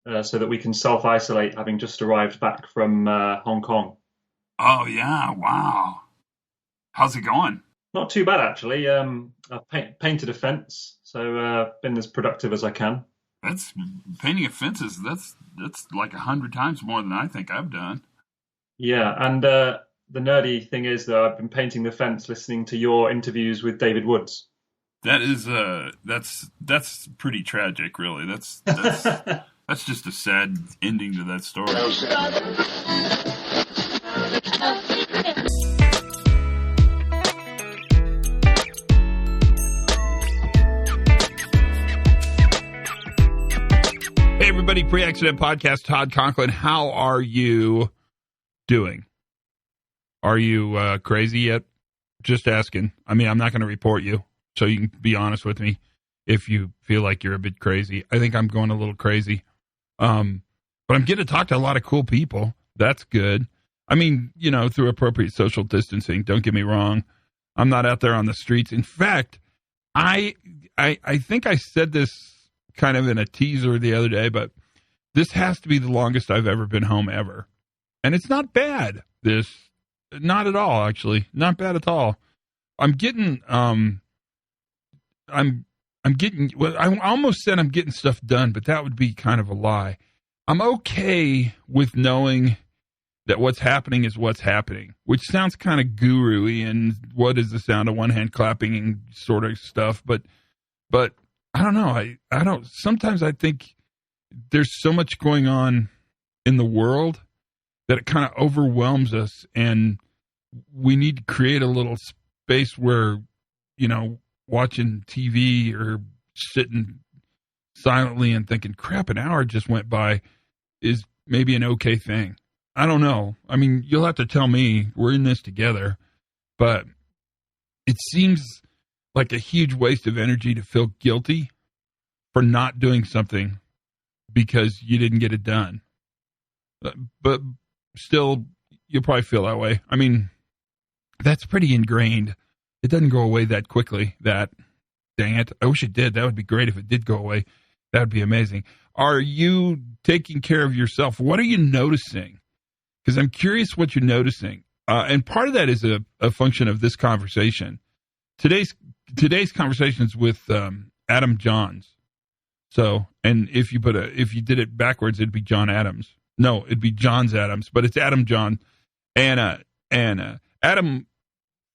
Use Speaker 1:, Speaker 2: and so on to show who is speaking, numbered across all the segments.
Speaker 1: so that we can self-isolate, having just arrived back from Hong Kong.
Speaker 2: Oh yeah, wow. How's it going?
Speaker 1: Not too bad actually. I've painted a fence, so been as productive as I can.
Speaker 2: That's painting of fences. That's like 100 times more than I think I've done.
Speaker 1: Yeah, and the nerdy thing is that I've been painting the fence listening to your interviews with David Woods.
Speaker 2: That is that's pretty tragic, really. That's just a sad ending to that story. Hey everybody, Pre-Accident Podcast, Todd Conklin. How are you doing? Are you crazy yet? Just asking. I mean, I'm not going to report you, so you can be honest with me if you feel like you're a bit crazy. I think I'm going a little crazy. But I'm getting to talk to a lot of cool people. That's good. I mean, you know, through appropriate social distancing. Don't get me wrong. I'm not out there on the streets. In fact, I think I said this kind of in a teaser the other day, but this has to be the longest I've ever been home ever. And it's not bad. Not at all, actually. Not bad at all. I'm getting, I'm getting, well, I almost said I'm getting stuff done, but that would be kind of a lie. I'm okay with knowing that what's happening is what's happening, which sounds kind of guru-y and what is the sound of one hand clapping and sort of stuff. But I don't know. I don't, sometimes I think there's so much going on in the world that it kind of overwhelms us, and we need to create a little space where, you know, watching TV or sitting silently and thinking, crap, an hour just went by is maybe an okay thing. I don't know. I mean, you'll have to tell me. We're in this together. But it seems like a huge waste of energy to feel guilty for not doing something because you didn't get it done. But still, you'll probably feel that way. I mean, that's pretty ingrained. It doesn't go away that quickly. Dang it. I wish it did. That would be great if it did go away. That would be amazing. Are you taking care of yourself? What are you noticing? Because I'm curious what you're noticing. And part of that is a function of this conversation. Today's conversation is with Adam Johns. So, and if you did it backwards, it'd be John Adams. No, it'd be John's Adams, but it's Adam John. And Adam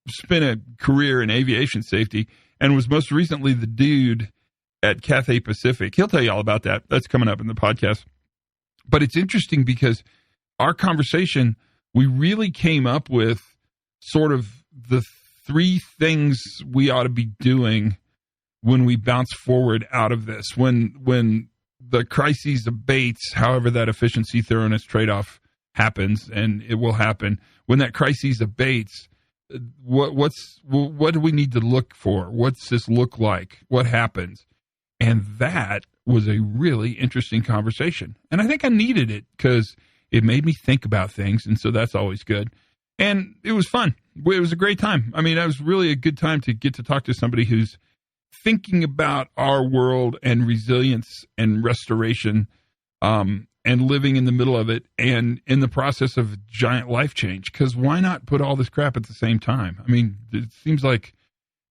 Speaker 2: spent a career in aviation safety and was most recently the dude at Cathay Pacific. He'll tell you all about that. That's coming up in the podcast. But it's interesting because our conversation, we really came up with sort of the three things we ought to be doing when we bounce forward out of this. When the crisis abates, however that efficiency thoroughness trade-off happens, and it will happen. When that crisis abates, what do we need to look for? What's this look like? What happens? And that was a really interesting conversation. And I think I needed it because it made me think about things, and so that's always good. And it was fun. It was a great time. I mean, that was really a good time to get to talk to somebody who's thinking about our world and resilience and restoration, and living in the middle of it and in the process of giant life change. Because why not put all this crap at the same time? I mean, it seems like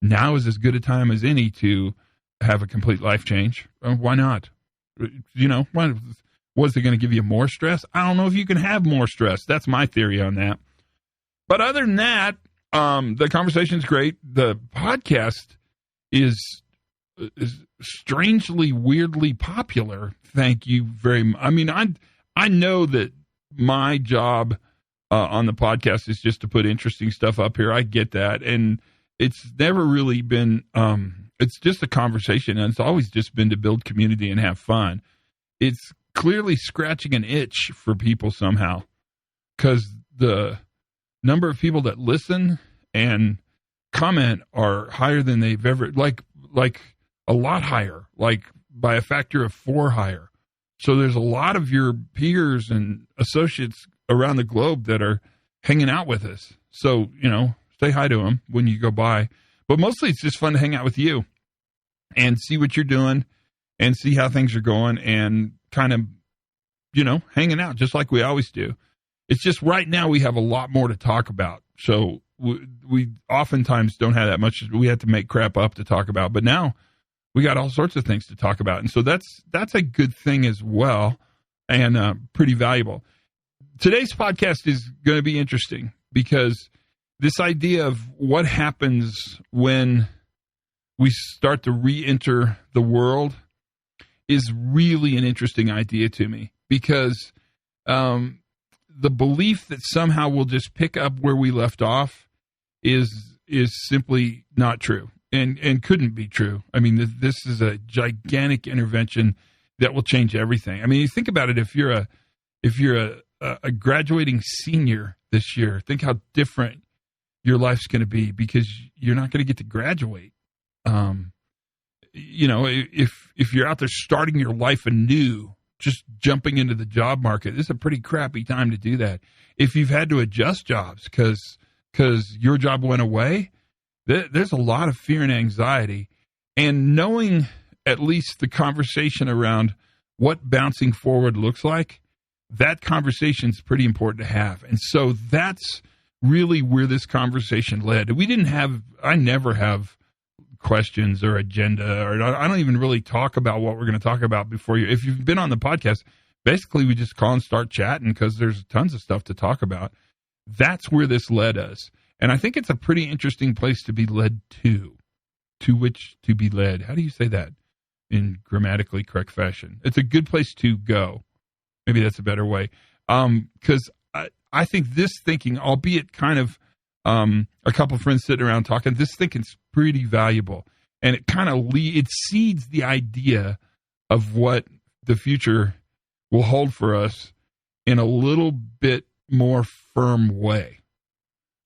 Speaker 2: now is as good a time as any to have a complete life change. Why not? You know, was it going to give you more stress? I don't know if you can have more stress. That's my theory on that. But other than that, the conversation's great. The podcast is strangely, weirdly popular. Thank you very much. I mean, I know that my job on the podcast is just to put interesting stuff up here. I get that. And it's never really been, it's just a conversation, and it's always just been to build community and have fun. It's clearly scratching an itch for people somehow, because the number of people that listen and comment are higher than they've ever, like a lot higher, like by a factor of 4 higher. So there's a lot of your peers and associates around the globe that are hanging out with us. So, you know, say hi to them when you go by. But mostly it's just fun to hang out with you and see what you're doing and see how things are going and kind of hanging out just like we always do. It's just right now we have a lot more to talk about. So we oftentimes don't have that much. We have to make crap up to talk about. But now we got all sorts of things to talk about. And so that's a good thing as well, and pretty valuable. Today's podcast is going to be interesting because this idea of what happens when we start to re-enter the world is really an interesting idea to me, because the belief that somehow we'll just pick up where we left off is simply not true, and couldn't be true. I mean, this is a gigantic intervention that will change everything. I mean, you think about it. If you're a graduating senior this year, think how different your life's going to be, because you're not going to get to graduate. If you're out there starting your life anew, just jumping into the job market, this is a pretty crappy time to do that. If you've had to adjust jobs because your job went away, there's a lot of fear and anxiety. And knowing at least the conversation around what bouncing forward looks like, that conversation is pretty important to have. And so that's really where this conversation led. I never have questions or agenda, or I don't even really talk about what we're going to talk about before you. If you've been on the podcast, basically we just call and start chatting because there's tons of stuff to talk about. That's where this led us. And I think it's a pretty interesting place to be led to which to be led. How do you say that in grammatically correct fashion? It's a good place to go. Maybe that's a better way. Because I think this thinking, albeit kind of a couple of friends sitting around talking, this thinking's pretty valuable. And it kind of it seeds the idea of what the future will hold for us in a little bit more firm way.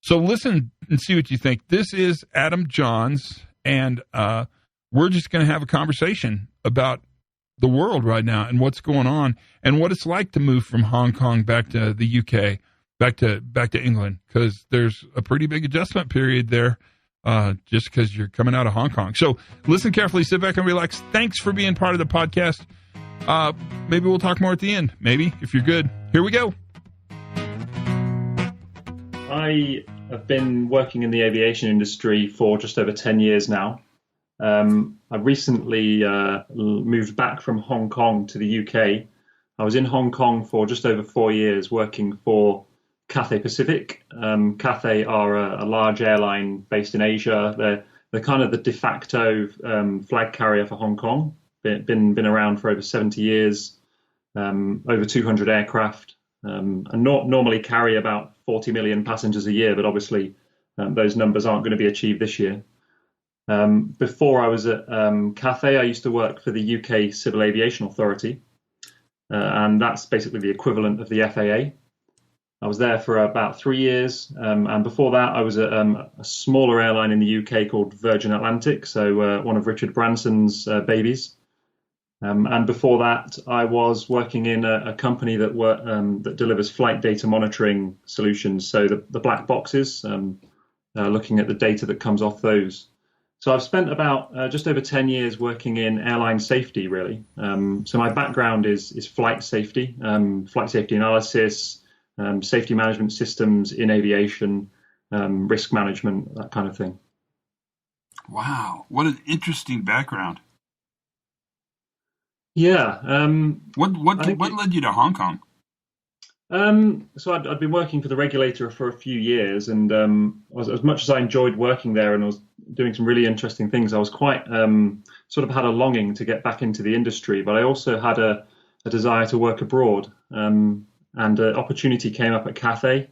Speaker 2: So listen and see what you think. This is Adam Johns, and we're just going to have a conversation about the world right now and what's going on and what it's like to move from Hong Kong back to the UK, back to England, because there's a pretty big adjustment period there just because you're coming out of Hong Kong. So listen carefully, sit back and relax. Thanks for being part of the podcast. Maybe we'll talk more at the end. Maybe, if you're good. Here we go.
Speaker 1: I have been working in the aviation industry for just over 10 years now. I recently moved back from Hong Kong to the UK. I was in Hong Kong for just over 4 years working for Cathay Pacific. Cathay are a large airline based in Asia. They're kind of the de facto flag carrier for Hong Kong. Been around for over 70 years, over 200 aircraft, and normally carry about 40 million passengers a year, but obviously those numbers aren't going to be achieved this year. Before I was at Cathay, I used to work for the UK Civil Aviation Authority, and that's basically the equivalent of the FAA. I was there for about 3 years, and before that I was at a smaller airline in the UK called Virgin Atlantic, so one of Richard Branson's babies. And before that, I was working in a company that delivers flight data monitoring solutions, so the black boxes, looking at the data that comes off those. So I've spent about just over 10 years working in airline safety, really. So my background is flight safety analysis, safety management systems in aviation, risk management, that kind of thing.
Speaker 2: Wow, what an interesting background.
Speaker 1: Yeah.
Speaker 2: What led you to Hong Kong?
Speaker 1: So I'd been working for the regulator for a few years, and as much as I enjoyed working there and I was doing some really interesting things, I was quite sort of had a longing to get back into the industry, but I also had a desire to work abroad. And an opportunity came up at Cathay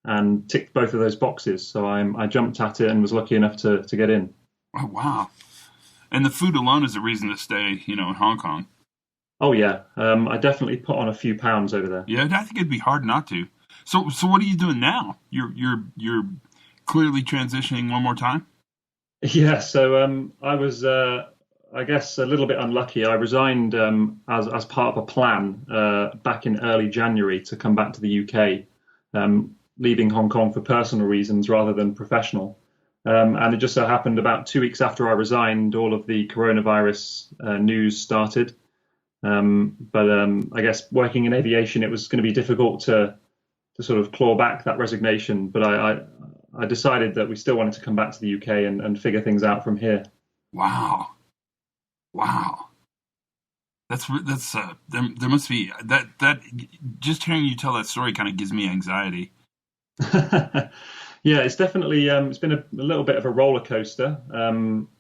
Speaker 1: and ticked both of those boxes. So I jumped at it and was lucky enough to get in. Oh, wow. And the food alone is a reason to stay, in Hong Kong. Oh, yeah. I definitely put on a few pounds over there. Yeah, I think it'd be hard not to. So what are you doing now? You're clearly transitioning one more time? Yeah, so I was, I guess, a little bit unlucky. I resigned as part of a plan back in early January to come back to the UK, leaving Hong Kong for personal reasons rather than professional. And it just so happened about 2 weeks after I resigned, all of the coronavirus news started. But I guess working in aviation, it was going to be difficult to sort of claw back that resignation. But I decided that we still wanted to come back to the UK and figure things out from here.
Speaker 2: Wow. That's there must be that just hearing you tell that story kind of gives me anxiety.
Speaker 1: Yeah, it's definitely it's been a little bit of a roller coaster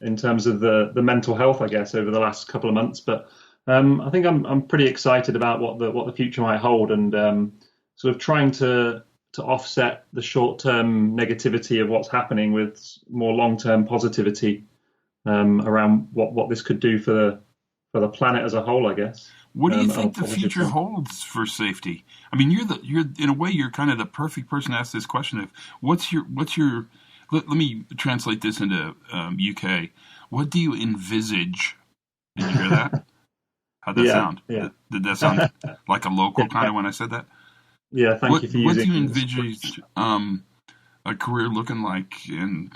Speaker 1: in terms of the mental health, I guess, over the last couple of months. But I think I'm pretty excited about what the future might hold, and sort of trying to offset the short term negativity of what's happening with more long term positivity around what this could do for the planet as a whole, I guess.
Speaker 2: What do you think the future holds for safety? I mean, you're in a way you're kind of the perfect person to ask this question of what's your let me translate this into UK. What do you envisage? Did you hear that? How'd that sound?
Speaker 1: Yeah.
Speaker 2: Did that sound like a local kind of when I said that?
Speaker 1: Yeah, thank you for using.
Speaker 2: What do you envisage a career looking like in,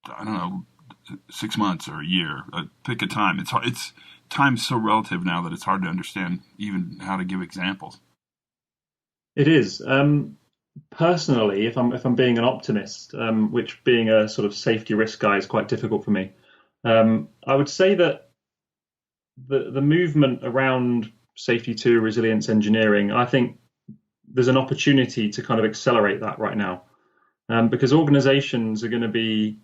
Speaker 2: I don't know, 6 months or a year? Pick a time. It's time's so relative now that it's hard to understand even how to give examples.
Speaker 1: It is. Personally, if I'm being an optimist, which being a sort of safety risk guy is quite difficult for me, I would say that the movement around safety 2 resilience engineering, I think there's an opportunity to kind of accelerate that right now, because organizations are going to be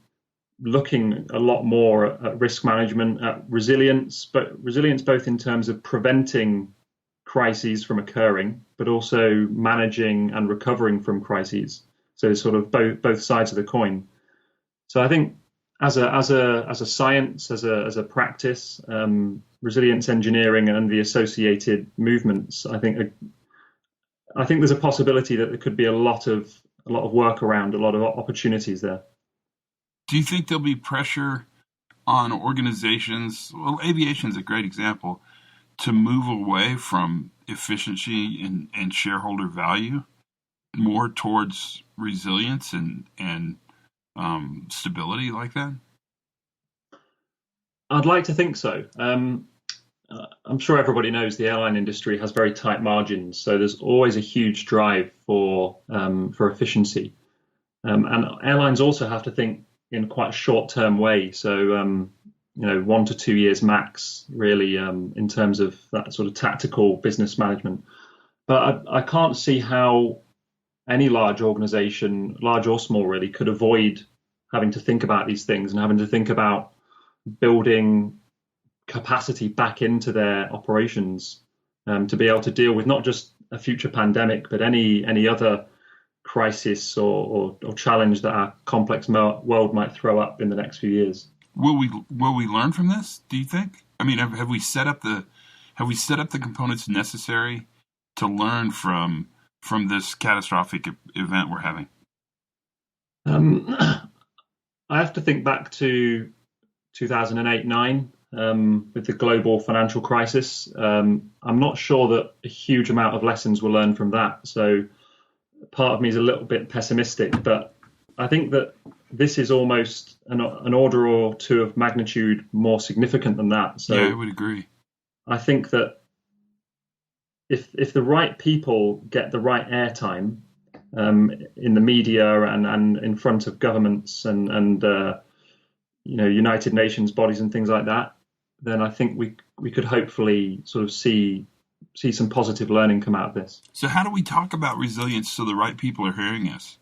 Speaker 1: looking a lot more at risk management, at resilience, but resilience both in terms of preventing crises from occurring, but also managing and recovering from crises. So sort of both sides of the coin. So I think as a science, as a practice, resilience engineering and the associated movements, I think there's a possibility that there could be a lot of work around, a lot of opportunities there.
Speaker 2: Do you think there'll be pressure on organizations? Well, aviation is a great example, to move away from efficiency and shareholder value more towards resilience and stability like that?
Speaker 1: I'd like to think so. I'm sure everybody knows the airline industry has very tight margins, so there's always a huge drive for efficiency, and airlines also have to think in quite a short-term way. So 1 to 2 years max, really, in terms of that sort of tactical business management. But I can't see how any large organization, large or small, really, could avoid having to think about these things and having to think about building capacity back into their operations to be able to deal with not just a future pandemic, but any other crisis or challenge that our complex world might throw up in the next few years.
Speaker 2: Will we learn from this, do you think? I mean, have we set up the components necessary to learn from this catastrophic event we're having?
Speaker 1: I have to think back to 2008-9 with the global financial crisis. I'm not sure that a huge amount of lessons were learned from that. So part of me is a little bit pessimistic, but I think that this is almost an order or two of magnitude more significant than that. So
Speaker 2: yeah, I would agree.
Speaker 1: I think that if the right people get the right airtime in the media and in front of governments and United Nations bodies and things like that, then I think we could hopefully sort of see some positive learning come out of this.
Speaker 2: So how do we talk about resilience so the right people are hearing us?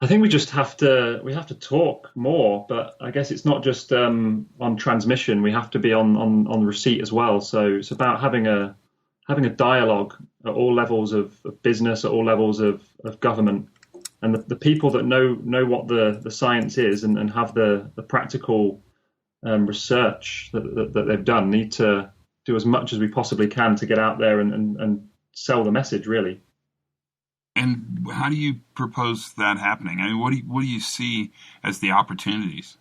Speaker 1: I think we just have to talk more, but I guess it's not just on transmission. We have to be on receipt as well. So it's about having a dialogue at all levels of business, at all levels of government, and the people that know what the science is and have the practical research that they've done need to do as much as we possibly can to get out there and sell the message, really.
Speaker 2: And how do you propose that happening? I mean, what do you see as the opportunities?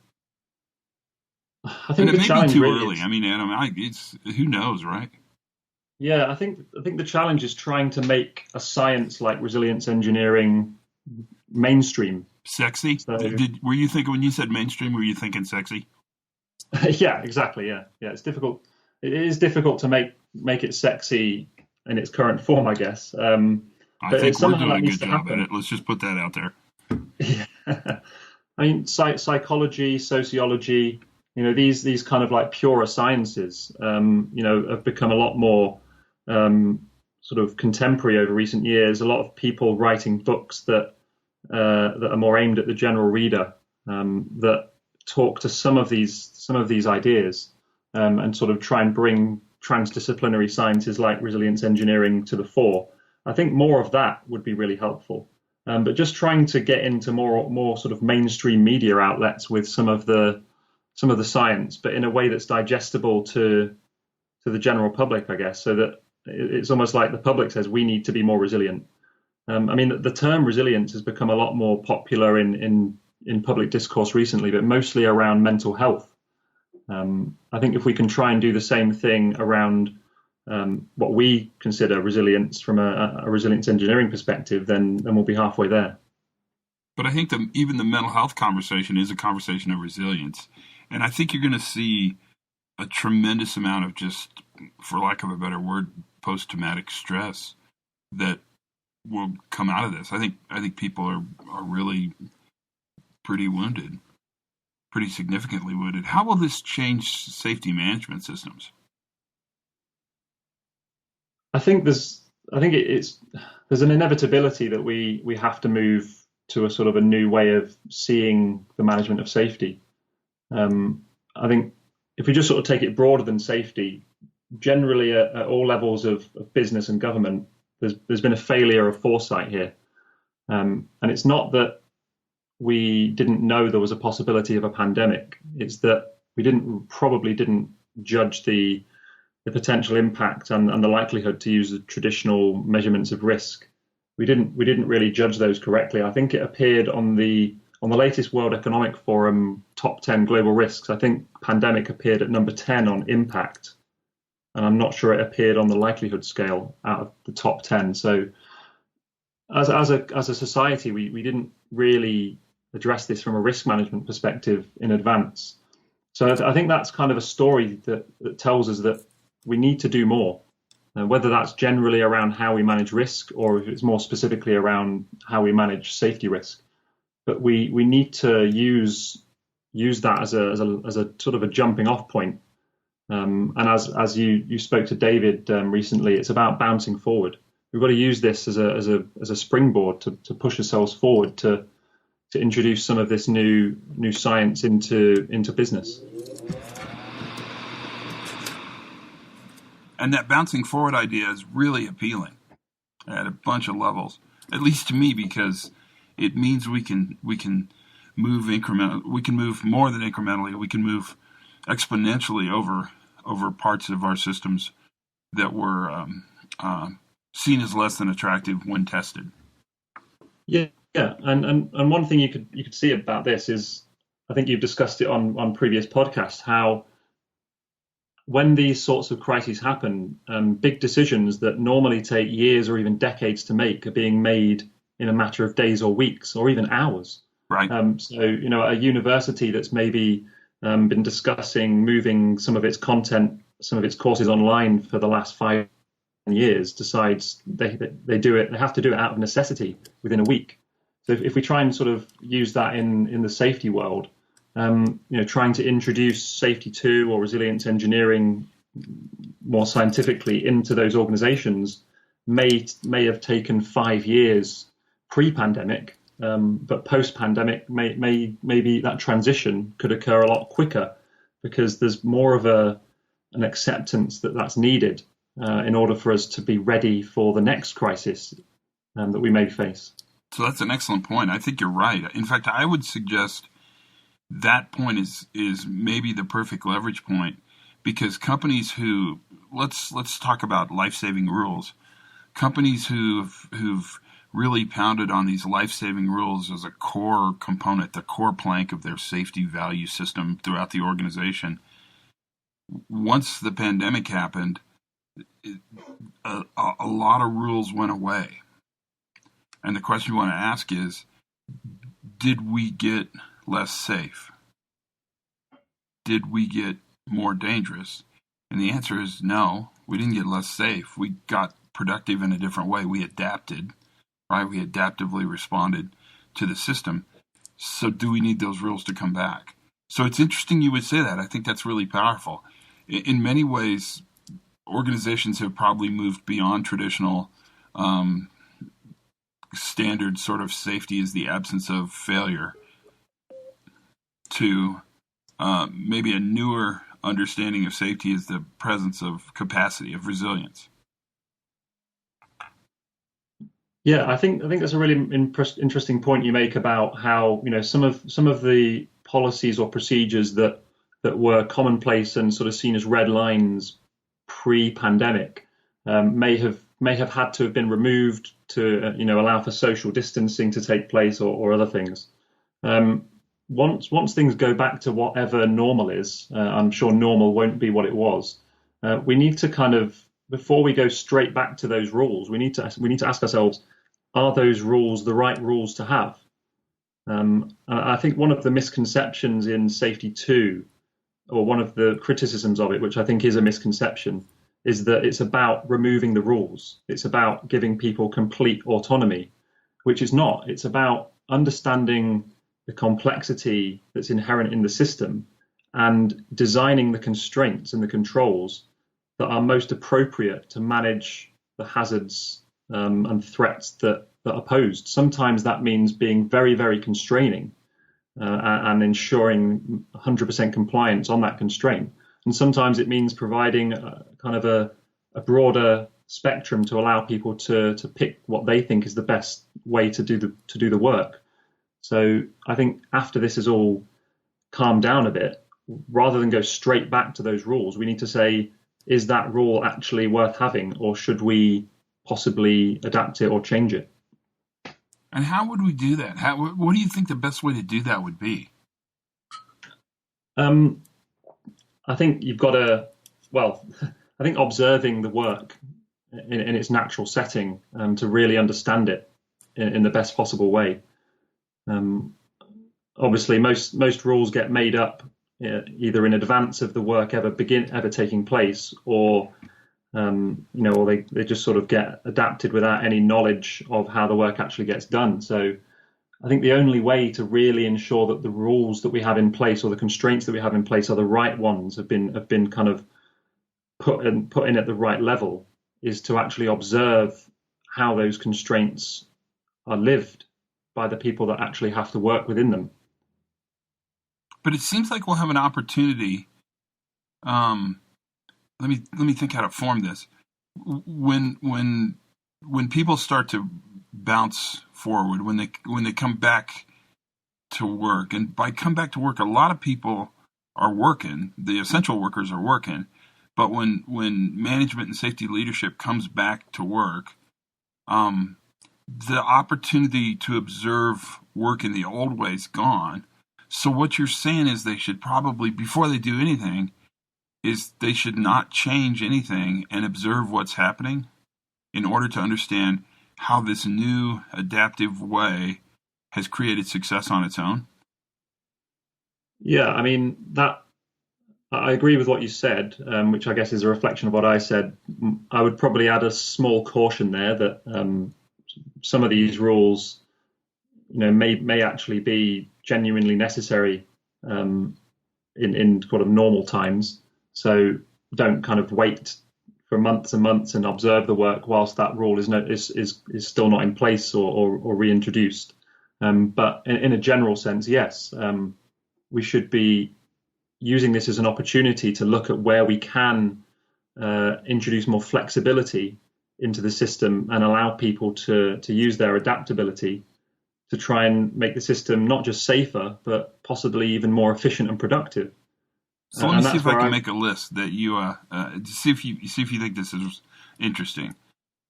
Speaker 1: I think
Speaker 2: and
Speaker 1: the challenge
Speaker 2: may be too
Speaker 1: really
Speaker 2: early.
Speaker 1: is,
Speaker 2: I mean, Adam, it's who knows, right?
Speaker 1: Yeah, I think the challenge is trying to make a science like resilience engineering mainstream.
Speaker 2: Sexy?
Speaker 1: So,
Speaker 2: Were you thinking when you said mainstream? Were you thinking sexy?
Speaker 1: Yeah, exactly. Yeah, it's difficult. it is difficult to make it sexy in its current form, I guess.
Speaker 2: I
Speaker 1: But
Speaker 2: think
Speaker 1: it's
Speaker 2: we're
Speaker 1: somehow
Speaker 2: doing
Speaker 1: that
Speaker 2: a
Speaker 1: needs
Speaker 2: good
Speaker 1: to
Speaker 2: job at
Speaker 1: happen.
Speaker 2: it. Let's just put that out there.
Speaker 1: Yeah. I mean, psychology, sociology, these kind of like purer sciences, have become a lot more sort of contemporary over recent years. A lot of people writing books that are more aimed at the general reader, that talk to some of these ideas, and sort of try and bring transdisciplinary sciences like resilience engineering to the fore. I think more of that would be really helpful. But just trying to get into more sort of mainstream media outlets with some of the science, but in a way that's digestible to the general public, I guess, so that it's almost like the public says we need to be more resilient. I mean, the term resilience has become a lot more popular in public discourse recently, but mostly around mental health. I think if we can try and do the same thing around what we consider resilience from a resilience engineering perspective, then we'll be halfway there.
Speaker 2: But I think even the mental health conversation is a conversation of resilience. And I think you're going to see a tremendous amount of just, for lack of a better word, post-traumatic stress that will come out of this. I think people are really pretty wounded, pretty significantly wounded. How will this change safety management systems?
Speaker 1: I think there's an inevitability that we have to move to a sort of a new way of seeing the management of safety. I think if we just sort of take it broader than safety, generally at all levels of business and government, there's been a failure of foresight here, and it's not that we didn't know there was a possibility of a pandemic. It's that we probably didn't judge the potential impact and the likelihood, to use the traditional measurements of risk. We didn't really judge those correctly. I think it appeared on the latest World Economic Forum top 10 global risks. I think pandemic appeared at number 10 on impact, and I'm not sure it appeared on the likelihood scale out of the top 10. So as a society, we didn't really address this from a risk management perspective in advance. So I think that's kind of a story that tells us that we need to do more, whether that's generally around how we manage risk or if it's more specifically around how we manage safety risk. But we need to use that as a sort of a jumping off point. And as you spoke to David recently, it's about bouncing forward. We've got to use this as a springboard to push ourselves forward to introduce some of this new science into business.
Speaker 2: And that bouncing forward idea is really appealing at a bunch of levels, at least to me, because it means we can move incremental. We can move more than incrementally. We can move exponentially over parts of our systems that were seen as less than attractive when tested.
Speaker 1: Yeah, yeah, and one thing you could see about this is, I think you've discussed it on previous podcasts, how when these sorts of crises happen, big decisions that normally take years or even decades to make are being made in a matter of days or weeks or even hours.
Speaker 2: Right.
Speaker 1: So, a university that's maybe been discussing moving some of its content, some of its courses online for the last 5 years, decides they have to do it out of necessity within a week. So if we try and sort of use that in the safety world, trying to introduce safety 2 or resilience engineering more scientifically into those organizations may have taken 5 years pre-pandemic, but post-pandemic maybe that transition could occur a lot quicker because there's more of an acceptance that that's needed in order for us to be ready for the next crisis that we may face.
Speaker 2: So that's an excellent point. I think you're right. In fact, I would suggest that point is maybe the perfect leverage point, because companies who let's talk about life-saving rules. Companies who've really pounded on these life-saving rules as a core component, the core plank of their safety value system throughout the organization. Once the pandemic happened, a lot of rules went away. And the question you want to ask is, did we get less safe? Did we get more dangerous? And the answer is no, we didn't get less safe. We got productive in a different way. We adapted, right? We adaptively responded to the system. So do we need those rules to come back? So it's interesting you would say that. I think that's really powerful. In many ways, organizations have probably moved beyond traditional standard sort of safety is the absence of failure to maybe a newer understanding of safety is the presence of capacity, of resilience.
Speaker 1: Yeah, I think that's a really interesting point you make about how, some of the policies or procedures that were commonplace and sort of seen as red lines pre-pandemic may have had to have been removed to allow for social distancing to take place or other things. Once things go back to whatever normal is, I'm sure normal won't be what it was. We need to kind of, before we go straight back to those rules, we need to ask ourselves, are those rules the right rules to have? I think one of the misconceptions in Safety 2, or one of the criticisms of it, which I think is a misconception, is that it's about removing the rules. It's about giving people complete autonomy, which is not. It's about understanding the complexity that's inherent in the system and designing the constraints and the controls that are most appropriate to manage the hazards and threats that are posed. Sometimes that means being very, very constraining and ensuring 100% compliance on that constraint. And sometimes it means providing kind of a broader spectrum to allow people to pick what they think is the best way to do the work. So I think after this is all calmed down a bit, rather than go straight back to those rules, we need to say, is that rule actually worth having, or should we possibly adapt it or change it?
Speaker 2: And how would we do that? What do you think the best way to do that would be?
Speaker 1: I think you've got to, I think observing the work in its natural setting to really understand it in the best possible way. Obviously, most rules get made up either in advance of the work ever taking place, or they just sort of get adapted without any knowledge of how the work actually gets done. So I think the only way to really ensure that the rules that we have in place or the constraints that we have in place are the right ones, have been kind of put in at the right level, is to actually observe how those constraints are lived by the people that actually have to work within them.
Speaker 2: But it seems like we'll have an opportunity. Let me think how to form this. When people start to bounce forward, when they come back to work, and by come back to work, a lot of people are working. The essential workers are working, but when management and safety leadership comes back to work, the opportunity to observe work in the old way is gone. So what you're saying is they should probably, before they do anything, is they should not change anything and observe what's happening in order to understand how this new adaptive way has created success on its own.
Speaker 1: Yeah, I mean, I agree with what you said, which I guess is a reflection of what I said. I would probably add a small caution there that some of these rules, may actually be genuinely necessary in kind of normal times. So don't kind of wait for months and months and observe the work whilst that rule is still not in place or reintroduced. But in a general sense, yes, we should be using this as an opportunity to look at where we can introduce more flexibility into the system and allow people to use their adaptability to try and make the system not just safer, but possibly even more efficient and productive.
Speaker 2: So let me see if I can make a list that you see if you think this is interesting.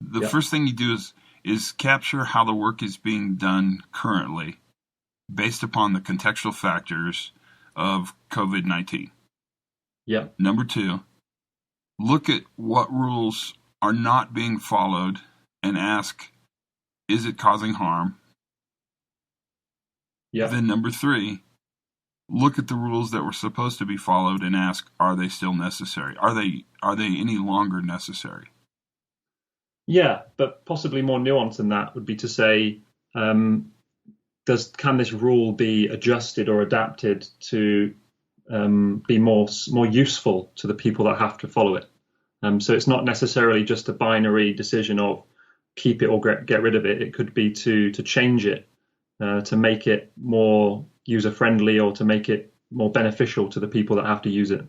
Speaker 2: The first thing you do is capture how the work is being done currently, based upon the contextual factors of COVID-19.
Speaker 1: Yeah.
Speaker 2: Number 2, look at what rules are not being followed and ask, is it causing harm?
Speaker 1: Yeah.
Speaker 2: Then number 3, look at the rules that were supposed to be followed and ask, are they still necessary? Are they any longer necessary?
Speaker 1: Yeah, but possibly more nuanced than that would be to say, can this rule be adjusted or adapted to be more useful to the people that have to follow it? So it's not necessarily just a binary decision of keep it or get rid of it. It could be to change it, to make it more user friendly or to make it more beneficial to the people that have to use it.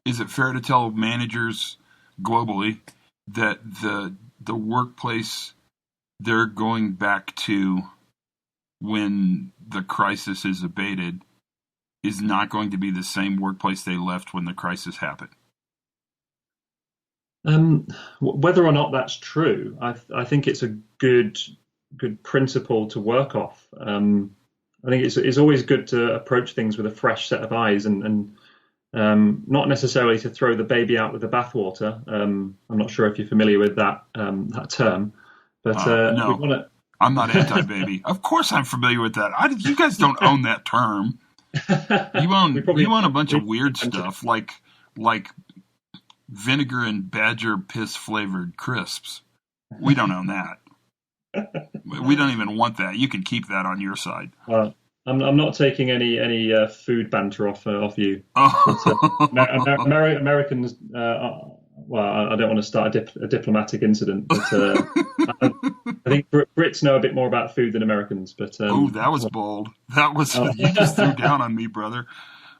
Speaker 2: Is it fair to tell managers globally that the workplace they're going back to when the crisis is abated is not going to be the same workplace they left when the crisis happened?
Speaker 1: Whether or not that's true, I think it's a good principle to work off. I think it's always good to approach things with a fresh set of eyes and not necessarily to throw the baby out with the bathwater. I'm not sure if you're familiar with that term, but
Speaker 2: no, I'm not anti-baby. Of course, I'm familiar with that. You guys don't own that term. You own a bunch of weird stuff like vinegar and badger piss flavored crisps. We don't own that. We don't even want that. You can keep that on your side.
Speaker 1: I'm not taking any food banter off you.
Speaker 2: Oh.
Speaker 1: But, Americans, well, I don't want to start a diplomatic incident, but I think Brits know a bit more about food than Americans. But
Speaker 2: that was bold. That was you just threw down on me, brother.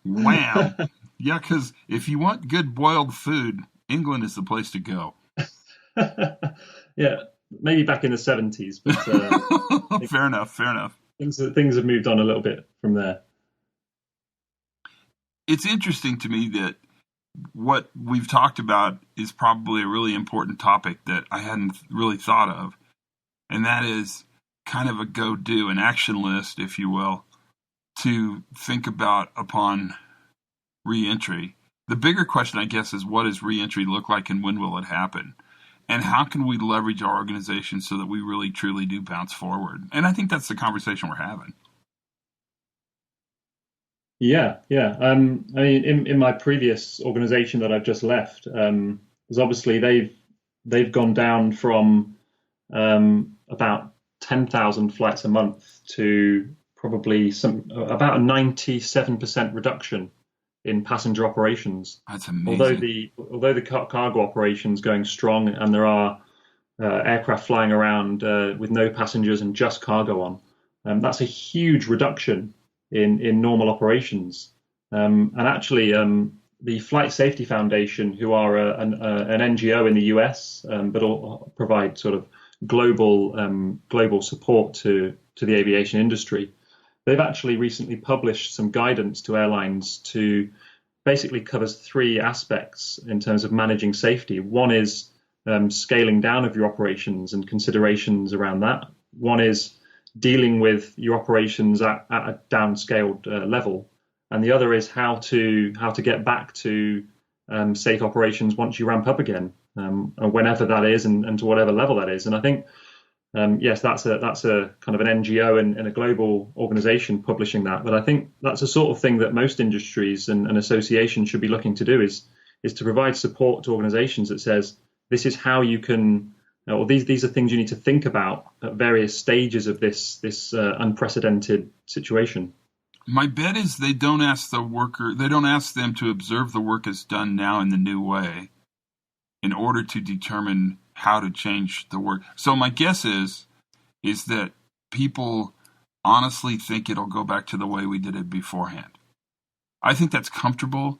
Speaker 2: Wow. Yeah, because if you want good boiled food, England is the place to go.
Speaker 1: Yeah, maybe back in the 70s, but
Speaker 2: fair enough.
Speaker 1: Things have moved on a little bit from there.
Speaker 2: It's interesting to me that what we've talked about is probably a really important topic that I hadn't really thought of, and that is kind of a go-do, an action list, if you will, to think about upon re-entry. The bigger question, I guess, is what does re-entry look like and when will it happen? And how can we leverage our organization so that we really, truly do bounce forward? And I think that's the conversation we're having.
Speaker 1: Yeah. I mean, in my previous organization that I've just left, because obviously they've gone down from about 10,000 flights a month to probably about a 97% reduction in passenger operations.
Speaker 2: That's amazing.
Speaker 1: Although the cargo operations going strong and there are aircraft flying around with no passengers and just cargo on, that's a huge reduction in normal operations. And actually, the Flight Safety Foundation, who are an NGO in the US, but all provide sort of global support to the aviation industry. They've actually recently published some guidance to airlines to basically covers three aspects in terms of managing safety. One is scaling down of your operations and considerations around that. One is dealing with your operations at a downscaled level, and the other is how to get back to safe operations once you ramp up again, whenever that is, and to whatever level that is. And I think yes, that's a kind of an NGO and a global organization publishing that. But I think that's the sort of thing that most industries and associations should be looking to do is to provide support to organizations that says this is how you can, or these are things you need to think about at various stages of this unprecedented situation.
Speaker 2: My bet is they don't ask them to observe the work as done now in the new way in order to determine how to change the work. So my guess is that people honestly think it'll go back to the way we did it beforehand. I think that's comfortable.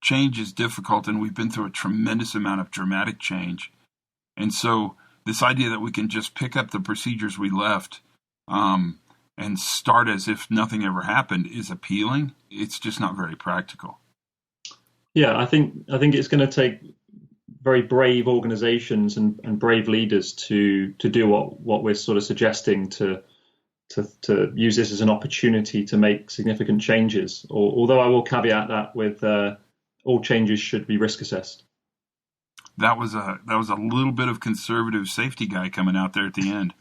Speaker 2: Change is difficult, and we've been through a tremendous amount of dramatic change. And so this idea that we can just pick up the procedures we left and start as if nothing ever happened is appealing. It's just not very practical.
Speaker 1: Yeah, I think it's going to take very brave organizations and brave leaders to do what we're sort of suggesting, to use this as an opportunity to make significant changes. Although I will caveat that with all changes should be risk assessed.
Speaker 2: That was a little bit of conservative safety guy coming out there at the end.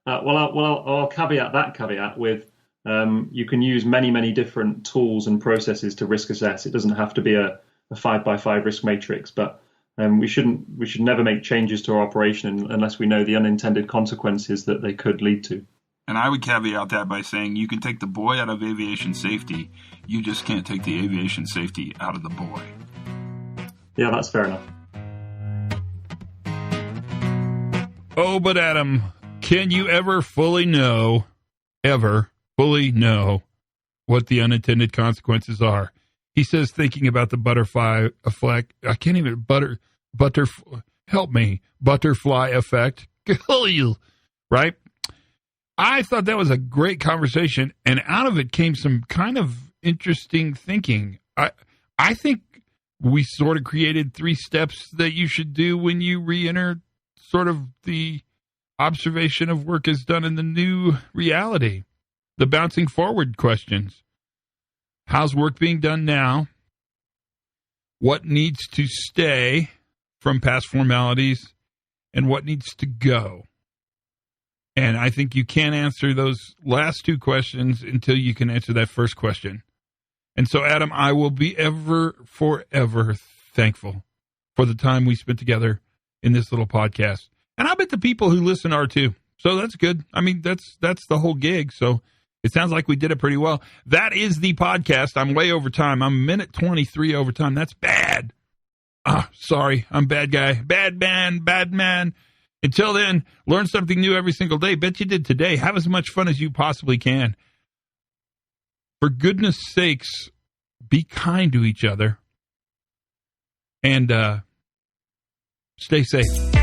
Speaker 1: I'll caveat that caveat with You can use many, many different tools and processes to risk assess. It doesn't have to be a 5x5 risk matrix, but we should never make changes to our operation unless we know the unintended consequences that they could lead to.
Speaker 2: And I would caveat that by saying you can take the boy out of aviation safety, you just can't take the aviation safety out of the boy.
Speaker 1: Yeah, that's fair enough.
Speaker 2: Oh, but Adam, can you ever fully know what the unintended consequences are? He says, thinking about the butterfly effect. I can't even help me. Butterfly effect. Right? I thought that was a great conversation, and out of it came some kind of interesting thinking. I think we sort of created 3 steps that you should do when you re-enter sort of the observation of work as done in the new reality. The bouncing forward questions. How's work being done now? What needs to stay from past formalities? And what needs to go? And I think you can't answer those last 2 questions until you can answer that first question. And so, Adam, I will be forever thankful for the time we spent together in this little podcast. And I bet the people who listen are too. So that's good. I mean, that's the whole gig. So it sounds like we did it pretty well. That is the podcast. I'm way over time. I'm 1:23 over time. That's bad. Sorry. I'm bad guy. Bad man. Until then, learn something new every single day. Bet you did today. Have as much fun as you possibly can. For goodness sakes, be kind to each other. And stay safe.